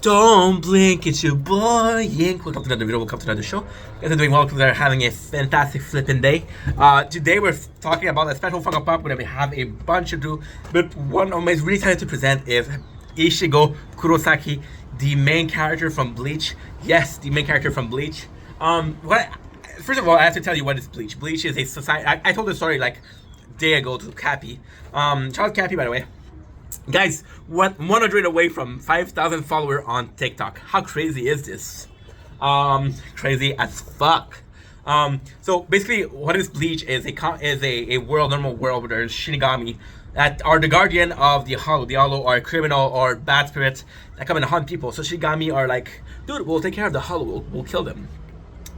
Don't blink, it's your boy Yink. Welcome to another video, welcome to another show. You guys are doing well, because they're having a fantastic flipping day. Today we're talking about a special Funko Pop where we have a bunch to do, but one I'm really excited to present is Ichigo Kurosaki, the main character from Bleach. Yes, the main character from Bleach. First of all, I have to tell you what is Bleach. Bleach is a society. I told the story like a day ago to Cappy. Shout out Cappy, by the way. Guys, 100 away from 5,000 followers on TikTok. How crazy is this? Crazy as fuck. So basically, what is Bleach is a world, normal world where there's Shinigami that are the guardian of the Hollow. The Hollow are criminal or bad spirits that come and hunt people. So Shinigami are like, dude, we'll take care of the Hollow. We'll kill them,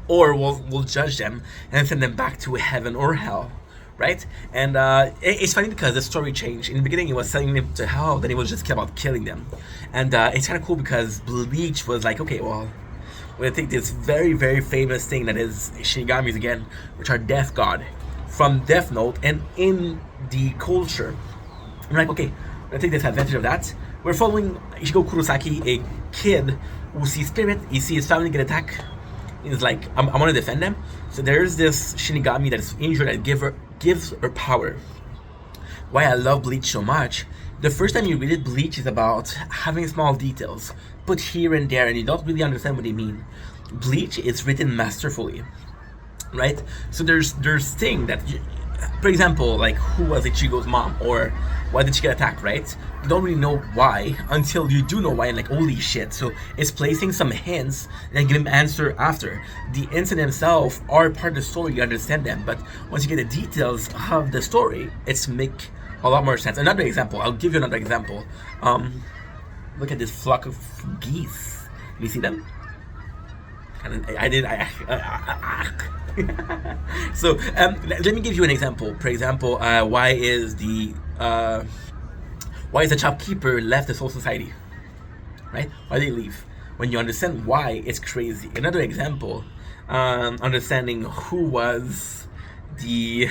or we'll judge them and send them back to heaven or hell. Right? And it's funny because the story changed. In the beginning, it was sending them to hell, then it was just about killing them. And it's kind of cool because Bleach was like, okay, well, we're gonna take this very, very famous thing that is Shinigamis again, which are Death God, from Death Note, and in the culture. I'm like, okay, we're gonna take this advantage of that. We're following Ichigo Kurosaki, a kid who sees spirit, he sees his family get attacked. He's like, I want to defend them. So there's this Shinigami that is injured that gives her power. Why I love Bleach so much, the first time you read it, Bleach is about having small details put here and there, and you don't really understand what they mean. Bleach is written masterfully, right? So there's things that, for example, like who was Ichigo's mom, or why did she get attacked, right? You don't really know why until you do know why, and like, holy shit. So it's placing some hints and give him answer after. The incident themselves are part of the story, you understand them, but once you get the details of the story, it's make a lot more sense. Another example, I'll give you another example. Look at this flock of geese. You see them? So let me give you an example. For example, why is the shopkeeper left the Soul Society? Right? Why did they leave? When you understand why, it's crazy. Another example, understanding who was the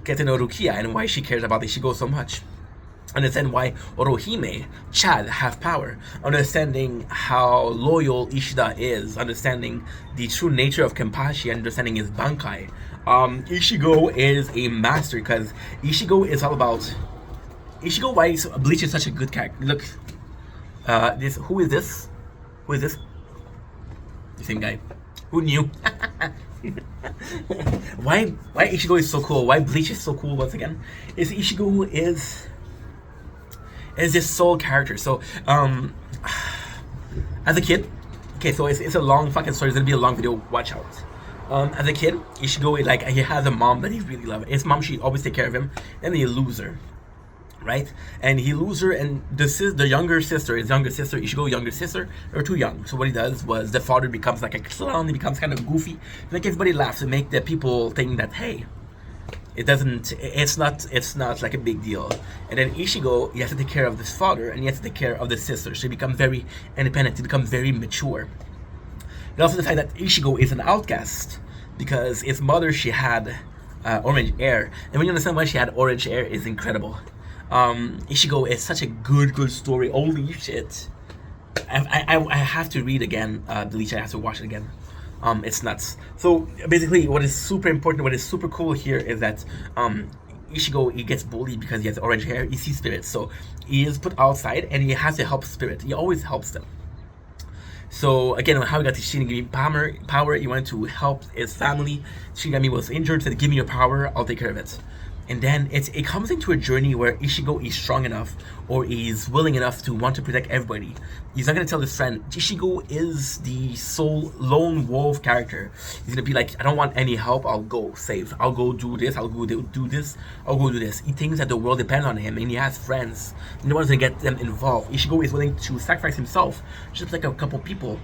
Kete no Rukia and why she cares about Ichigo so much. Understand why Orohime, Chad, have power. Understanding how loyal Ishida is. Understanding the true nature of Kenpachi. Understanding his Bankai. Ichigo is a master because Ichigo is all about... Ichigo, why Bleach is such a good character. Look, who is this? Who is this? The same guy. Who knew? Why Ichigo is so cool? Why Bleach is so cool once again? Is Ichigo is this soul character. So as a kid, okay, so it's a long fucking story, it's gonna be a long video, watch out. As a kid, Ichigo, like, he has a mom that he really loves. His mom, she always take care of him, and then he lose her, right? And he lose her, and the younger sister, Ichigo younger sister, are too young. So what he does was the father becomes like a clown, he becomes kind of goofy, make everybody laugh, to make the people think that, hey, it's not like a big deal. And then Ichigo, he has to take care of this father, and he has to take care of the sister. So he becomes very independent, he becomes very mature. He also decides that Ichigo is an outcast because his mother, she had orange hair, and when you understand why she had orange hair, is incredible. Ichigo is such a good story. Holy shit! I have to read again Bleach. I have to watch it again. It's nuts. So basically, what is super important, what is super cool here is that Ichigo, he gets bullied because he has orange hair. He sees spirits, so he is put outside, and he has to help spirit. He always helps them. So again, how he got the Shinigami power, he wanted to help his family. Shinigami was injured, said, "Give me your power, I'll take care of it." And then it comes into a journey where Ichigo is strong enough, or is willing enough to want to protect everybody. He's not going to tell his friend. Ichigo is the sole lone wolf character. He's going to be like, I don't want any help, I'll go save. I'll go do this, I'll go do this, I'll go do this. He thinks that the world depends on him, and he has friends. No one's going to get them involved. Ichigo is willing to sacrifice himself, just like a couple people.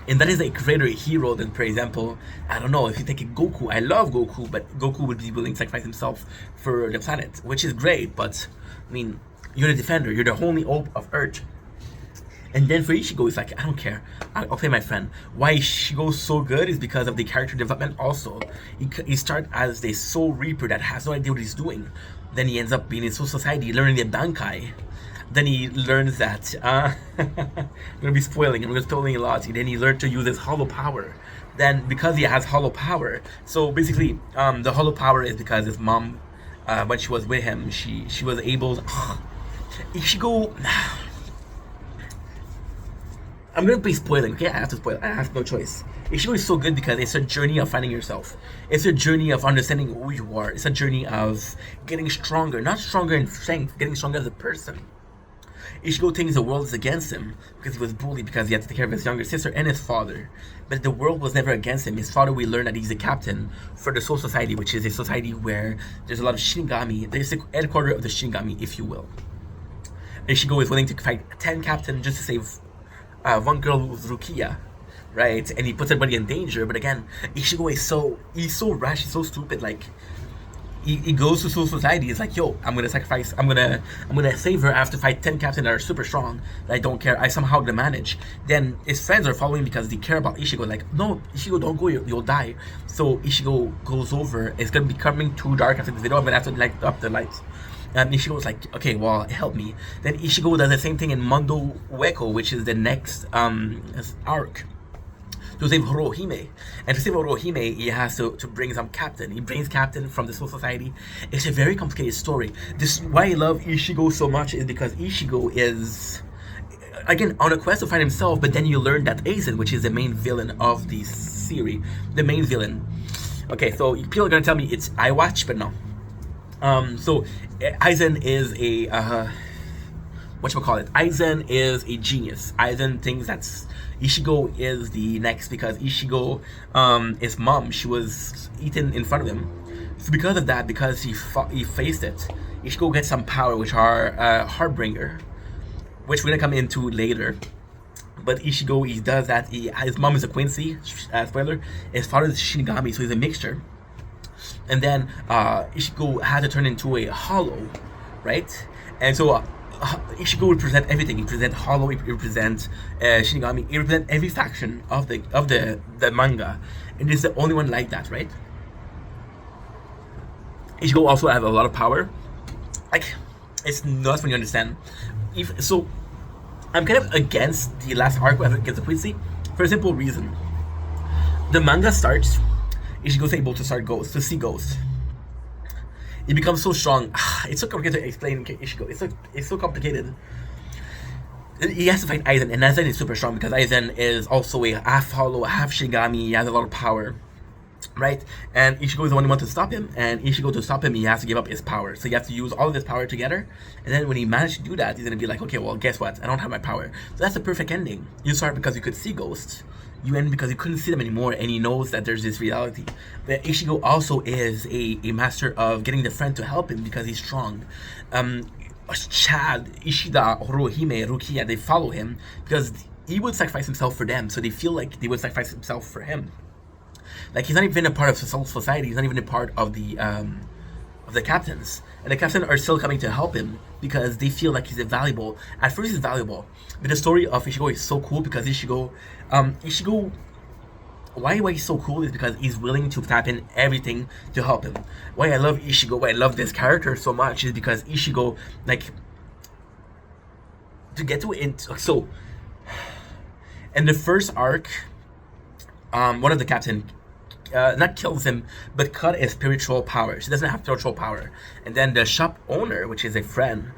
And that is a greater hero than, for example, I don't know, if you take Goku. I love Goku, but Goku would be willing to sacrifice himself for the planet, which is great, but, I mean, you're the defender, you're the only hope of Earth. And then for Ichigo, it's like, I don't care, I'll play my friend. Why Ichigo's so good is because of the character development also. He starts as the Soul Reaper that has no idea what he's doing. Then he ends up being in Soul Society, learning the Bankai. Then he learns that gonna be spoiling. I'm gonna be spoiling a lot. And then he learned to use his hollow power. Then because he has hollow power, so basically, the hollow power is because his mom, when she was with him, she was able. Ichigo. I'm gonna be spoiling. Okay, I have to spoil. I have no choice. Ichigo is so good because it's a journey of finding yourself. It's a journey of understanding who you are. It's a journey of getting stronger, not stronger in strength, getting stronger as a person. Ichigo thinks the world is against him because he was bullied because he had to take care of his younger sister and his father. But the world was never against him. His father, we learned that he's a captain for the Soul Society, which is a society where there's a lot of Shinigami. There's the headquarters of the Shinigami, if you will. Ichigo is willing to fight 10 captains just to save one girl who's Rukia, right? And he puts everybody in danger. But again, Ichigo is he's so rash, he's so stupid. Like he goes to Soul Society. He's like, yo, I'm gonna sacrifice. I'm gonna save her. I have to fight 10 captains that are super strong. That I don't care. I somehow to manage. Then his friends are following because they care about Ichigo. Like, no, Ichigo, don't go. You'll die. So Ichigo goes over. It's gonna be coming too dark after this video. I'm gonna have to light up the lights. And Ichigo was like, okay, well, help me. Then Ichigo does the same thing in Mondo Ueko, which is the next arc, to save Horohime. And to save Horohime, he has to bring some captain. He brings captain from the Soul Society. It's a very complicated story. This why I love Ichigo so much is because Ichigo is, again, on a quest to find himself, but then you learn that Aizen, which is the main villain of the series, the main villain. Okay, so people are gonna tell me it's I watch, but no. So Aizen is a Aizen is a genius. Aizen thinks that's Ichigo is the next because Ichigo, his mom, she was eaten in front of him. So because of that, because he faced it, Ichigo gets some power, which are Heartbringer, which we're gonna come into later. But Ichigo, he does that. His mom is a Quincy. Spoiler. His father is Shinigami, so he's a mixture. And then Ichigo had to turn into a hollow, right? And so Ichigo represent everything. He represents hollow. He represents Shinigami. He represents every faction of the manga, and he's the only one like that, right? Ichigo also has a lot of power. Like, it's nuts when you understand. So I'm kind of against the last arc against the Quincy for a simple reason. The manga starts. Ichigo's able to see ghosts. He becomes so strong. It's so complicated to explain Ichigo. It's so complicated. He has to fight Aizen, and Aizen is super strong because Aizen is also a half hollow, half Shinigami. He has a lot of power, right? And Ichigo is the only one to stop him. And Ichigo, to stop him, he has to give up his power. So he has to use all of his power together. And then when he managed to do that, he's gonna be like, okay, well, guess what? I don't have my power. So that's the perfect ending. You start because you could see ghosts. You end because he couldn't see them anymore, and he knows that there's this reality. But Ichigo also is a master of getting the friend to help him because he's strong. Chad, Ishida, Horohime, Rukia, they follow him because he would sacrifice himself for them, so they feel like they would sacrifice himself for him. Like, he's not even a part of the Soul Society, he's not even a part of the captains. And the captains are still coming to help him because they feel like he's invaluable. At first he's valuable, but the story of Ichigo is so cool because Ichigo, why he's so cool is because he's willing to tap in everything to help him. Why I love Ichigo, why I love this character so much is because Ichigo, like, to get to it, so, in the first arc, one of the captains, not kills him, but cut his spiritual power. She doesn't have spiritual power. And then the shop owner, which is a friend,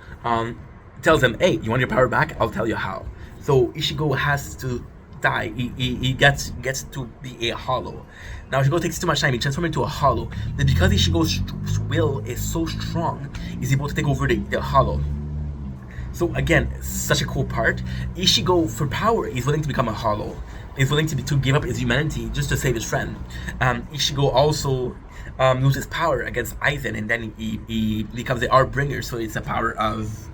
tells him, hey, you want your power back? I'll tell you how. So Ichigo has to die. He gets to be a hollow. Now Ichigo takes too much time. He transforms into a hollow. But because Ichigo's will is so strong, he's able to take over the hollow. So again, such a cool part. Ichigo, for power, is willing to become a hollow. He's willing to give up his humanity just to save his friend. Ichigo also loses power against Aizen, and then he becomes the Heartbringer. So it's the power of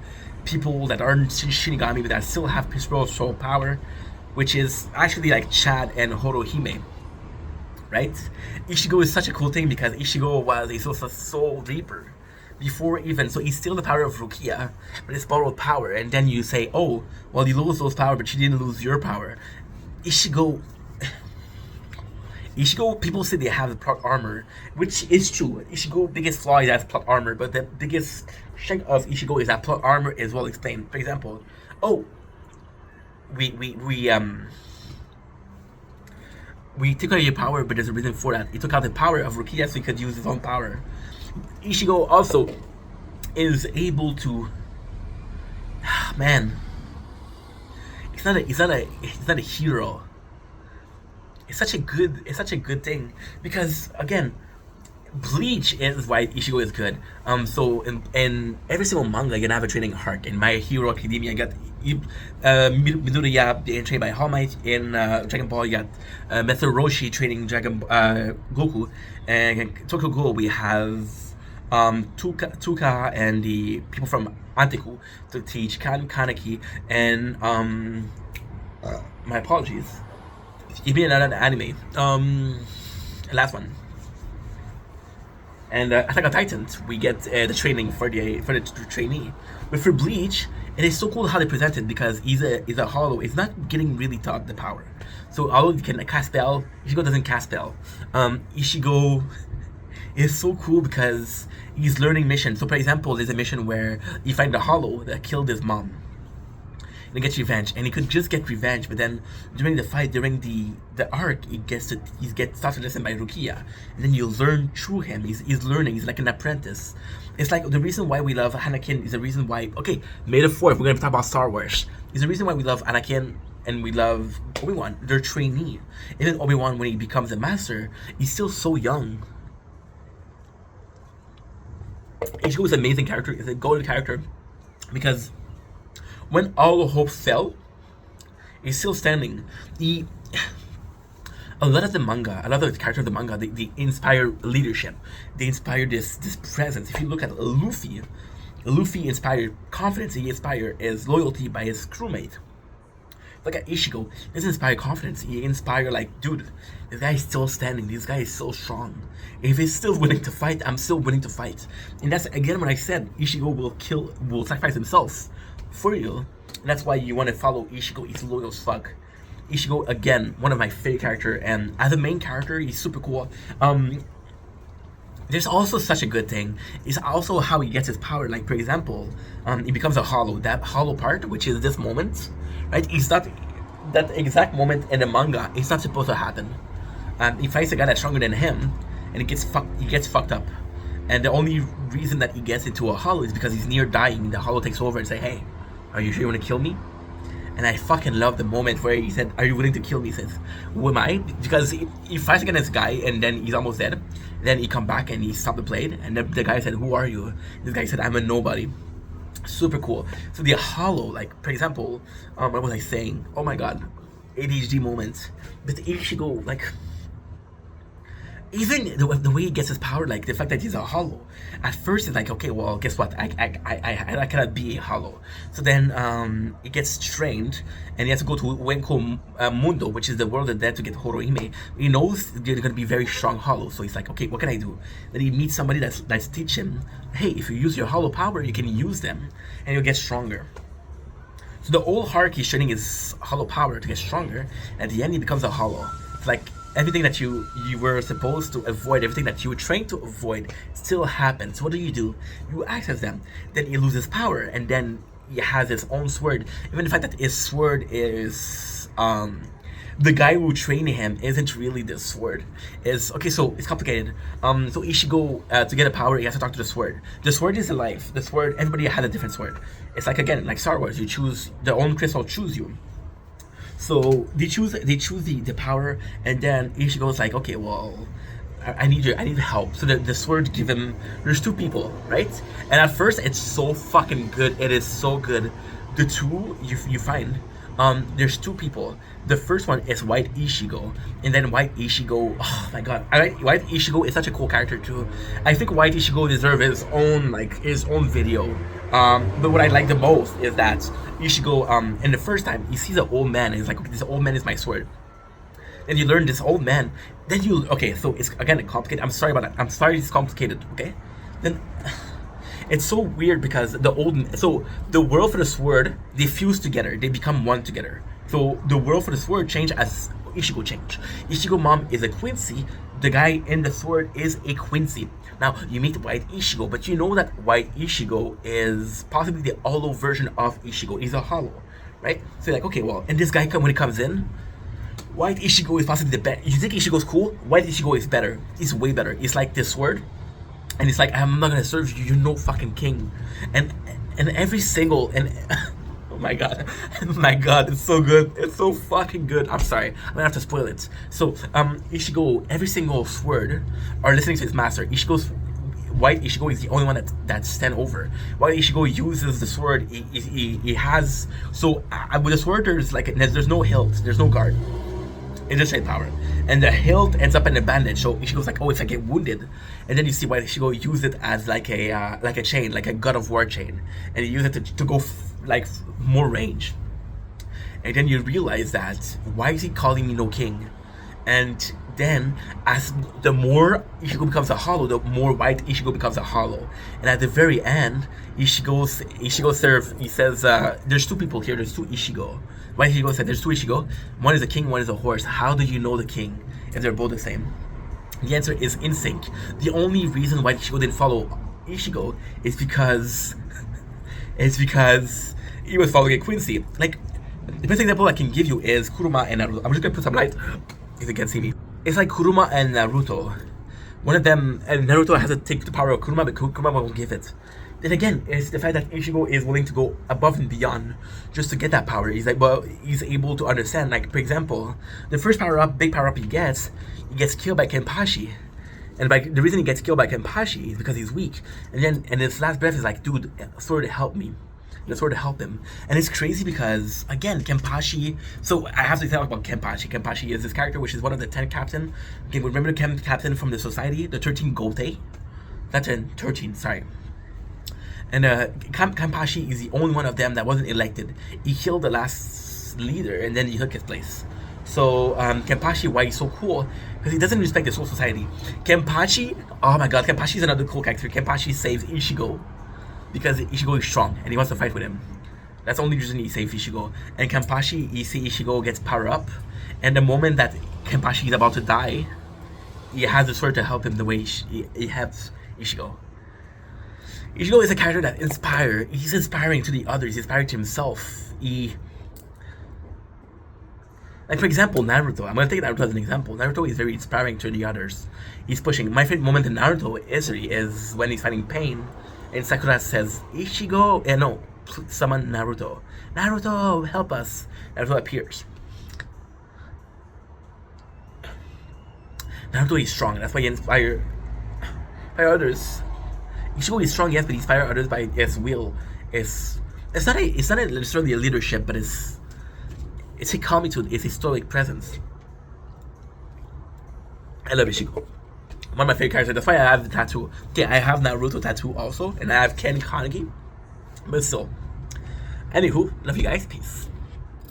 people that aren't Shinigami but that still have spiritual power, which is actually like Chad and Horohime, right? Ichigo is such a cool thing because Ichigo was a Soul Reaper before even, so he's still the power of Rukia, but it's borrowed power. And then you say, oh, well, you lose those power, but you didn't lose your power. Ichigo, people say they have the plot armor, which is true. Ichigo's biggest flaw is that plot armor, but the biggest strength of Ichigo is that plot armor is well explained. For example, oh, we took out your power, but there's a reason for that. He took out the power of Rukia so he could use his own power. Ichigo also is able to, man, he's not a hero. It's such a good thing, because again, Bleach is why Ichigo is good. So in every single manga, you're gonna have a training arc. In My Hero Academia, you got Midoriya being trained by All Might. In Dragon Ball, you got Mr. Roshi training Dragon Goku. And in Tokyo Ghoul, we have Tuka and the people from Antiku to teach Kaneki. And my apologies. You mean another anime. Last one. And Attack on Titan, we get the training for the trainee. But for Bleach, it is so cool how they present it, because he's a hollow. It's not getting really taught the power. So although he can cast spell, Ichigo doesn't cast spell. Ichigo is so cool because he's learning missions. So for example, there's a mission where you find the hollow that killed his mom. And he gets revenge, and he could just get revenge, but then during the fight, during the arc, he gets starts to listen by Rukia, and then you learn through him. He's learning. He's like an apprentice. It's like the reason why we love Anakin is the reason why. Okay, May the 4th, we're gonna talk about Star Wars. Is the reason why we love Anakin and we love Obi-Wan. They're trainee. Even Obi-Wan, when he becomes a master, he's still so young. Ichigo is an amazing character. He's a golden character because when all hope fell, he's still standing. A lot of the manga, a lot of the characters of the manga, they inspire leadership. They inspire this presence. If you look at Luffy inspired confidence. He inspired his loyalty by his crewmate. Look at Ichigo. He doesn't inspire confidence. He inspires like, dude, this guy is still standing. This guy is so strong. If he's still willing to fight, I'm still willing to fight. And that's again what I said. Ichigo will sacrifice himself for you. And that's why you want to follow Ichigo. He's loyal as fuck. Ichigo, again, one of my favorite characters, and as a main character, he's super cool. There's also such a good thing. It's also how he gets his power. Like, for example, he becomes a hollow. That hollow part, which is this moment, right? It's not that exact moment in the manga. It's not supposed to happen. He fights a guy that's stronger than him, and he gets fucked up. And the only reason that he gets into a hollow is because he's near dying. The hollow takes over and say, "Hey, are you sure you want to kill me?" And I fucking love the moment where he said, "Are you willing to kill me?" He says, "Who am I?" Because he fights against this guy and then he's almost dead. Then he come back and he stopped the blade, and the guy said, "Who are you?" This guy said, "I'm a nobody." Super cool. So the hollow, like, for example, what was I saying? Oh my god, ADHD moments. But Ichigo, like, even the way he gets his power, like the fact that he's a hollow. At first, it's like, okay, well, guess what? I cannot be a hollow. So then he gets trained, and he has to go to Wenko Mundo, which is the world of the dead, to get Horohime. He knows they're gonna be very strong hollows, so he's like, okay, what can I do? Then he meets somebody that's teach him, hey, if you use your hollow power, you can use them, and you'll get stronger. So the old arc he's training his hollow power to get stronger. At the end, he becomes a hollow. It's like everything that you were supposed to avoid, everything that you were trained to avoid, still happens. So what do? You access them. Then he loses power, and then he has his own sword. Even the fact that his sword is the guy who trained him isn't really the sword. Is okay. So it's complicated. So Ichigo, to get a power, he has to talk to the sword. The sword is alive. The sword. Everybody has a different sword. It's like, again, like Star Wars. You choose, the own crystal choose you. So they choose the power, and then Ichigo's like, okay, well, I need help. So the sword give him. There's two people, right? And at first, it's so fucking good. It is so good. The two you find, there's two people. The first one is White Ichigo, and then White Ichigo. Oh my god, White Ichigo is such a cool character too. I think White Ichigo deserves his own video. But what I like the most is that Ichigo, in the first time, he sees an old man, and he's like, okay, this old man is my sword. Then you learn this old man. Then okay, so it's again complicated. I'm sorry about that. I'm sorry it's complicated. Okay, then. It's so weird because the world for the sword, they fuse together. They become one together. So the world for the sword changed as Ichigo changed. Ichigo mom is a Quincy. The guy in the sword is a Quincy. Now you meet White Ichigo, but you know that White Ichigo is possibly the hollow version of Ichigo. He's a hollow, right? So you're like, okay, well, and this guy when he comes in, White Ishigo is possibly the best. You think Ishigo's cool? White Ishigo is better. He's way better. He's like this sword, and he's like, I'm not gonna serve you. You're no fucking king. And every single oh my god, it's so good. It's so fucking good. I'm sorry, I'm gonna have to spoil it. So Ishigo, every single sword are listening to his master. White Ishigo is the only one that's stand over. White Ishigo uses the sword. He has so with the sword there's no hilt, there's no guard. It's just straight power, and the hilt ends up in a bandage. So Ishigo's like, oh, if I get wounded, and then you see White Ishigo use it as like a chain, like a God of War chain, and he use it to go more range. And then you realize that why is he calling me no king? And then as the more Ishigo becomes a hollow, the more White Ishigo becomes a hollow. And at the very end, Ishigo says there's two people here, there's two Ishigo. White Ishigo said there's two Ishigo, one is a king, one is a horse. How do you know the king if they're both the same? The answer is instinct. The only reason White Ishigo didn't follow Ishigo is because he was following a Quincy. Like, the best example I can give you is Kuruma and Naruto. I'm just gonna put some light if you can see me. It's like Kuruma and Naruto. One of them, and Naruto has to take the power of Kuruma, but Kuruma won't give it. Then again, it's the fact that Ishigo is willing to go above and beyond just to get that power. He's like, well, he's able to understand. Like, for example, the first big power up he gets killed by Kenpachi. And the reason he gets killed by Kenpachi is because he's weak. And then, and his last breath is like, dude, sword to help me. The sword to help him. And it's crazy because, again, Kenpachi, so I have to talk about Kenpachi. Kenpachi is this character which is one of the 10 captain. Okay, remember the captain from the society? The 13 Gote? That's 13, sorry. And Kenpachi is the only one of them that wasn't elected. He killed the last leader and then he took his place. So Kenpachi, why he's so cool? Because he doesn't respect the whole society. Kenpachi, oh my god, Kenpachi is another cool character. Kenpachi saves Ishigo because Ishigo is strong and he wants to fight with him. That's the only reason he saves Ishigo. And Kenpachi, you see Ishigo gets power up, and the moment that Kenpachi is about to die, he has the sword to help him the way he helps Ishigo. Ishigo is a character that he's inspiring to the others, he's inspiring to himself. Like, for example, Naruto. I'm gonna take Naruto as an example. Naruto is very inspiring to the others. He's pushing. My favorite moment in Naruto is when he's fighting Pain, and Sakura says, Ishigo, no, summon Naruto. Naruto, help us. Naruto appears. Naruto is strong, that's why he inspires others. Ishigo is strong, yes, but he inspires others by his will. It's not necessarily a leadership, but it's a calmitude, it's a stoic presence. I love Ishigo. One of my favorite characters. That's why I have the tattoo. Okay, I have Naruto tattoo also, and I have Ken Kaneki. But still. Anywho, love you guys. Peace.